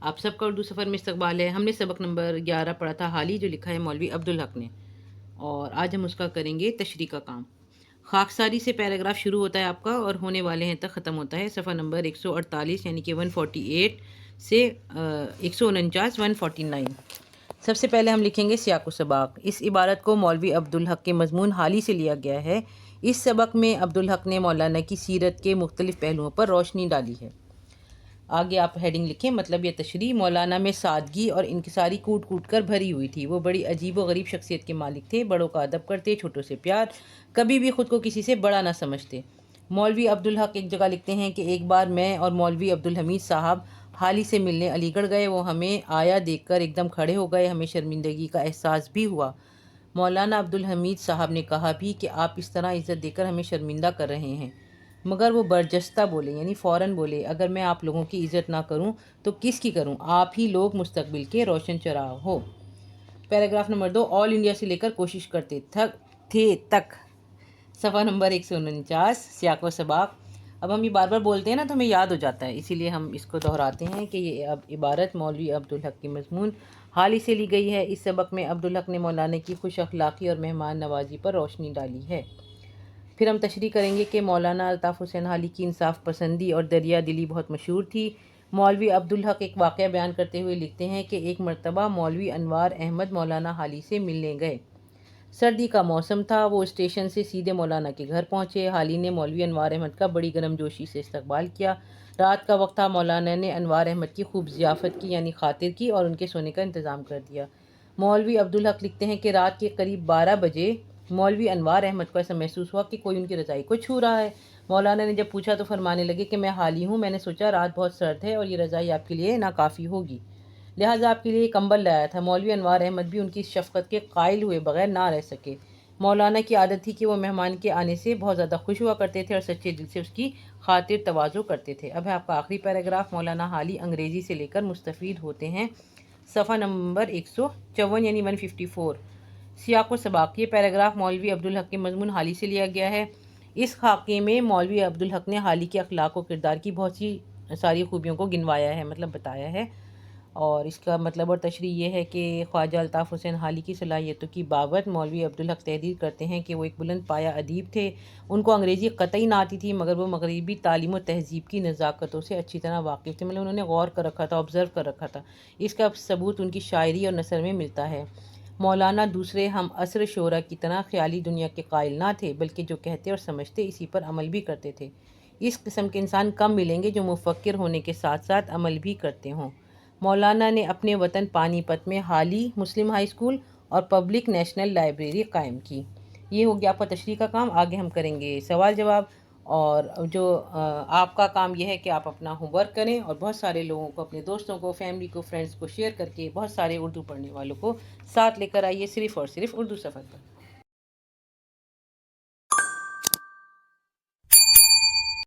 آپ سب کا اردو سفر میں استقبال ہے۔ ہم نے سبق نمبر 11 پڑھا تھا حال ہی، جو لکھا ہے مولوی عبدالحق نے، اور آج ہم اس کا کریں گے تشریح کا کام۔ خاکساری سے پیراگراف شروع ہوتا ہے آپ کا اور ہونے والے ہیں تک ختم ہوتا ہے صفحہ نمبر 148 یعنی کہ 148 سے 149 149۔ سب سے پہلے ہم لکھیں گے سیاق و سباق۔ اس عبارت کو مولوی عبدالحق کے مضمون حال ہی سے لیا گیا ہے۔ اس سبق میں عبدالحق نے مولانا کی سیرت کے مختلف پہلوؤں پر روشنی ڈالی ہے۔ آگے آپ ہیڈنگ لکھیں مطلب یہ تشریح۔ مولانا میں سادگی اور انکساری کوٹ کوٹ کر بھری ہوئی تھی۔ وہ بڑی عجیب و غریب شخصیت کے مالک تھے، بڑوں کا ادب کرتے، چھوٹوں سے پیار، کبھی بھی خود کو کسی سے بڑا نہ سمجھتے۔ مولوی عبدالحق ایک جگہ لکھتے ہیں کہ ایک بار میں اور مولوی عبدالحمید صاحب حال ہی سے ملنے علی گڑھ گئے۔ وہ ہمیں آیا دیکھ کر ایک دم کھڑے ہو گئے، ہمیں شرمندگی کا احساس بھی ہوا۔ مولانا عبدالحمید صاحب نے کہا بھی کہ آپ اس طرح عزت دے کر ہمیں شرمندہ کر رہے ہیں، مگر وہ برجستہ بولے یعنی فوراً بولے، اگر میں آپ لوگوں کی عزت نہ کروں تو کس کی کروں؟ آپ ہی لوگ مستقبل کے روشن چراغ ہو۔ پیراگراف نمبر 2، آل انڈیا سے لے کر کوشش کرتے تھے تک، صفحہ نمبر 149، سیاق و سباق۔ اب ہم یہ بار بار بولتے ہیں نا تو ہمیں یاد ہو جاتا ہے، اسی لیے ہم اس کو دہراتے ہیں کہ یہ اب عبارت مولوی عبدالحق کے مضمون حال ہی سے لی گئی ہے۔ اس سبق میں عبدالحق نے مولانا کی خوش اخلاقی اور مہمان نوازی پر روشنی ڈالی ہے۔ پھر ہم تشریح کریں گے کہ مولانا الطاف حسین حالی کی انصاف پسندی اور دریا دلی بہت مشہور تھی۔ مولوی عبدالحق ایک واقعہ بیان کرتے ہوئے لکھتے ہیں کہ ایک مرتبہ مولوی انوار احمد مولانا حالی سے ملنے گئے۔ سردی کا موسم تھا، وہ اسٹیشن سے سیدھے مولانا کے گھر پہنچے۔ حالی نے مولوی انوار احمد کا بڑی گرم جوشی سے استقبال کیا۔ رات کا وقت تھا، مولانا نے انوار احمد کی خوب ضیافت کی یعنی خاطر کی اور ان کے سونے کا انتظام کر دیا۔ مولوی عبدالحق لکھتے ہیں کہ رات کے قریب 12 بجے مولوی انوار احمد کو ایسا محسوس ہوا کہ کوئی ان کی رضائی کو چھو رہا ہے۔ مولانا نے جب پوچھا تو فرمانے لگے کہ میں حالی ہوں، میں نے سوچا رات بہت سرد ہے اور یہ رضائی آپ کے لیے ناکافی ہوگی، لہٰذا آپ کے لیے کمبل لایا تھا۔ مولوی انوار احمد بھی ان کی اس شفقت کے قائل ہوئے بغیر نہ رہ سکے۔ مولانا کی عادت تھی کہ وہ مہمان کے آنے سے بہت زیادہ خوش ہوا کرتے تھے اور سچے دل سے اس کی خاطر تواضع کرتے تھے۔ اب ہے آپ کا آخری پیراگراف۔ مولانا حالی انگریزی سے لے کر مستفید ہوتے ہیں، صفحہ نمبر 154 یعنی 154، سیاق و سباق۔ یہ پیراگراف مولوی عبدالحق کے مضمون حالی سے لیا گیا ہے۔ اس خاکے میں مولوی عبدالحق نے حالی کے اخلاق و کردار کی بہت سی ساری خوبیوں کو گنوایا ہے، مطلب بتایا ہے، اور اس کا مطلب اور تشریح یہ ہے کہ خواجہ الطاف حسین حالی کی صلاحیتوں کی بابت مولوی عبدالحق تحریر کرتے ہیں کہ وہ ایک بلند پایہ ادیب تھے۔ ان کو انگریزی قطعی نہ آتی تھی، مگر وہ مغربی تعلیم و تہذیب کی نزاکتوں سے اچھی طرح واقف تھے، مطلب انہوں نے غور کر رکھا تھا، آبزرو کر رکھا تھا۔ اس کا ثبوت ان کی شاعری اور نثر میں ملتا ہے۔ مولانا دوسرے ہم عصر شعراء کی طرح خیالی دنیا کے قائل نہ تھے، بلکہ جو کہتے اور سمجھتے اسی پر عمل بھی کرتے تھے۔ اس قسم کے انسان کم ملیں گے جو مفکر ہونے کے ساتھ ساتھ عمل بھی کرتے ہوں۔ مولانا نے اپنے وطن پانی پت میں حالی مسلم ہائی اسکول اور پبلک نیشنل لائبریری قائم کی۔ یہ ہو گیا آپ کا تشریح کا کام۔ آگے ہم کریں گے سوال جواب، اور جو آپ کا کام یہ ہے کہ آپ اپنا ہوم ورک کریں اور بہت سارے لوگوں کو، اپنے دوستوں کو، فیملی کو، فرینڈس کو شیئر کر کے بہت سارے اردو پڑھنے والوں کو ساتھ لے کر آئیے، صرف اور صرف اردو سفر پر۔